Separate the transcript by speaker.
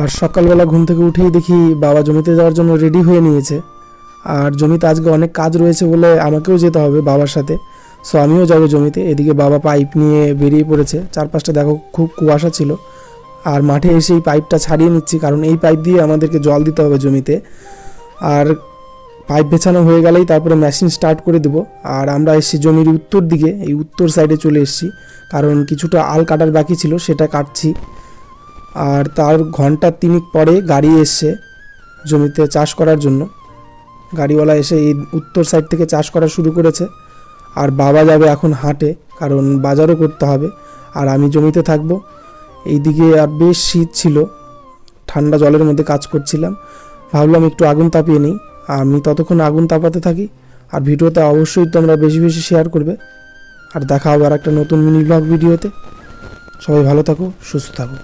Speaker 1: আর সকালবেলা ঘুম থেকে উঠেই দেখি বাবা জমিতে যাওয়ার জন্য রেডি হয়ে নিয়েছে। আর জমিতে আজকে অনেক কাজ রয়েছে বলে আমাকেও যেতে হবে বাবার সাথে। সো আমিও যাব জমিতে। এদিকে বাবা পাইপ নিয়ে বেরিয়ে পড়েছে। চারপাশটা দেখো, খুব কুয়াশা ছিল। আর মাঠে এসে এই পাইপটা ছাড়িয়ে নিচ্ছি, কারণ এই পাইপ দিয়ে আমাদেরকে জল দিতে হবে জমিতে। আর পাইপ বেছানো হয়ে গেলেই তারপরে মেশিন স্টার্ট করে দেবো। আর আমরা এসেছি জমির উত্তর দিকে, এই উত্তর সাইডে চলে এসেছি, কারণ কিছুটা আল কাটার বাকি ছিল, সেটা কাটছি। আর তার ঘন্টা 3 পরে গাড়ি এসছে জমিতে চাষ করার জন্য। গাড়িওয়ালা এসে এই উত্তর সাইড থেকে চাষ করা শুরু করেছে। আর বাবা যাবে এখন হাটে, কারণ বাজারও করতে হবে। আর আমি জমিতে থাকবো। এইদিকে আর বেশ শীত ছিল, ঠান্ডা জলের মধ্যে কাজ করছিলাম। ভাবলাম একটু আগুন তাপিয়ে নিই। আমি ততক্ষণ আগুন তাপাতে থাকি। আর ভিডিওতে অবশ্যই তোমরা বেশি বেশি শেয়ার করবে। আর দেখা হবে আর একটা নতুন মিনি ব্লগ ভিডিওতে। সবাই ভালো থাকো, সুস্থ থাকো।